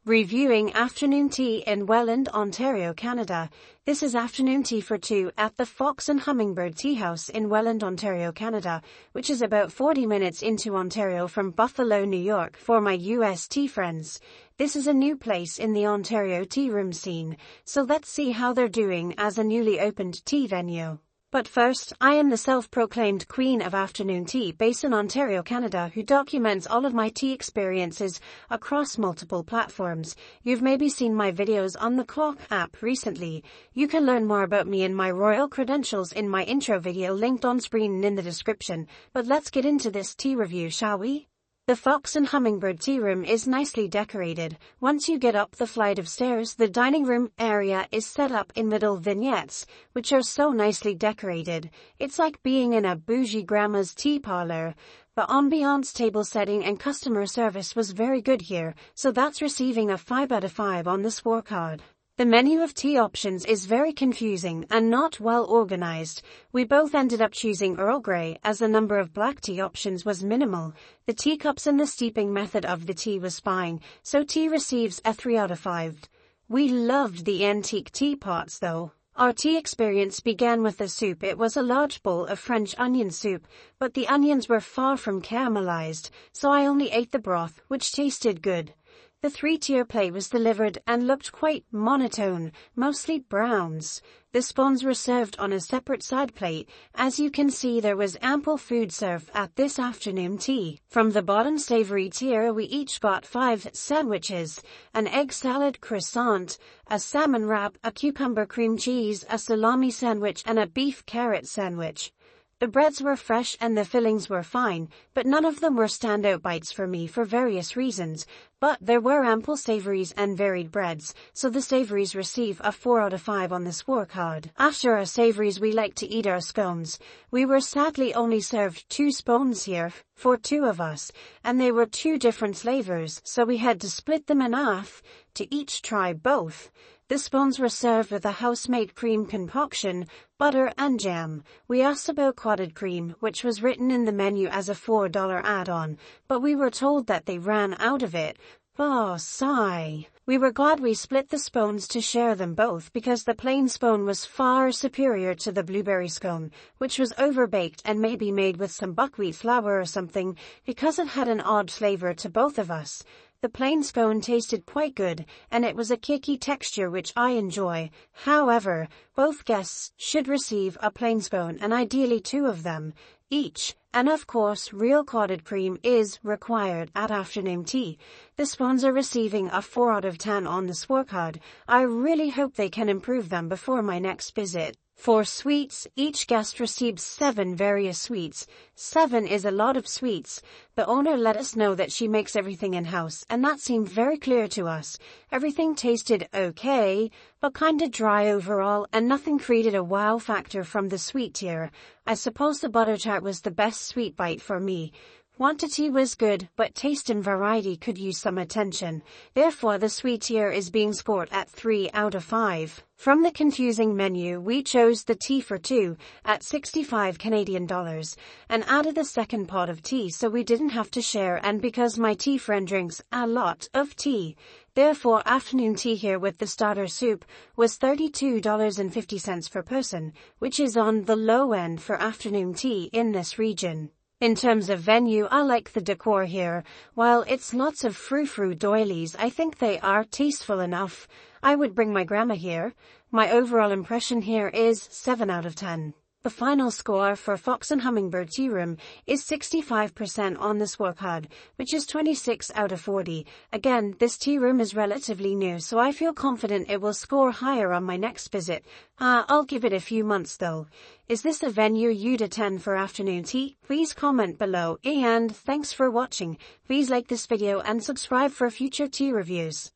Reviewing afternoon tea in Welland, Ontario, Canada. This is afternoon tea for two at the Fox and Hummingbird Tea House in Welland, Ontario, Canada, which is about 40 minutes into Ontario from Buffalo, New York for my US tea friends. This is a new place in the Ontario tea room scene, so let's see how they're doing as a newly opened tea venue. But first, I am the self-proclaimed queen of afternoon tea based in Ontario, Canada, who documents all of my tea experiences across multiple platforms. You've maybe seen my videos on the Clock app recently. You can learn more about me and my royal credentials in my intro video linked on screen and in the description. But let's get into this tea review, shall we? The Fox and Hummingbird tea room is nicely decorated. Once you get up the flight of stairs, the dining room area is set up in little vignettes, which are so nicely decorated. It's like being in a bougie grandma's tea parlor. The ambiance, table setting and customer service was very good here, so that's receiving a 5 out of 5 on the scorecard. The menu of tea options is very confusing and not well organized. We both ended up choosing Earl Grey as the number of black tea options was minimal. The teacups and the steeping method of the tea was fine, so tea receives a 3 out of 5. We loved the antique teapots though. Our tea experience began with the soup. It was a large bowl of French onion soup, but the onions were far from caramelized, so I only ate the broth, which tasted good. The 3-tier plate was delivered and looked quite monotone, mostly browns. The scones were served on a separate side plate. As you can see, there was ample food served at this afternoon tea. From the bottom savory tier, we each got 5 sandwiches, an egg salad croissant, a salmon wrap, a cucumber cream cheese, a salami sandwich, and a beef carrot sandwich. The breads were fresh and the fillings were fine, but none of them were standout bites for me for various reasons. But there were ample savories and varied breads, so the savories receive a 4 out of 5 on the scorecard. After our savories, we like to eat our scones. We were sadly only served 2 scones here for 2 of us, and they were 2 different flavors, so we had to split them in half to each try both. The scones were served with a house-made cream concoction, butter and jam. We asked about clotted cream, which was written in the menu as a $4 add-on, but we were told that they ran out of it. Oh, sigh. We were glad we split the scones to share them both because the plain scone was far superior to the blueberry scone, which was overbaked and maybe made with some buckwheat flour or something because it had an odd flavor to both of us. The plain scone tasted quite good, and it was a cakey texture which I enjoy. However, both guests should receive a plain scone and ideally 2 of them each. And of course, real clotted cream is required at afternoon tea. The scones are receiving a 4 out of 10 on the scorecard. I really hope they can improve them before my next visit. For sweets, each guest received 7 various sweets. 7 is a lot of sweets. The owner let us know that she makes everything in-house, and that seemed very clear to us. Everything tasted okay, but kinda dry overall, and nothing created a wow factor from the sweet tier. I suppose the butter tart was the best sweet bite for me. Quantity was good, but taste and variety could use some attention. Therefore, the sweet tier is being scored at 3 out of 5. From the confusing menu, we chose the tea for two at 65 Canadian dollars and added a second pot of tea so we didn't have to share, and because my tea friend drinks a lot of tea. Therefore, afternoon tea here with the starter soup was $32.50 per person, which is on the low end for afternoon tea in this region. In terms of venue, I like the decor here. While it's lots of frou-frou doilies, I think they are tasteful enough. I would bring my grandma here. My overall impression here is 7 out of 10. The final score for Fox and Hummingbird Tea Room is 65% on the scorecard, which is 26 out of 40. Again, this tea room is relatively new, so I feel confident it will score higher on my next visit. I'll give it a few months though. Is this a venue you'd attend for afternoon tea? Please comment below, and thanks for watching. Please like this video and subscribe for future tea reviews.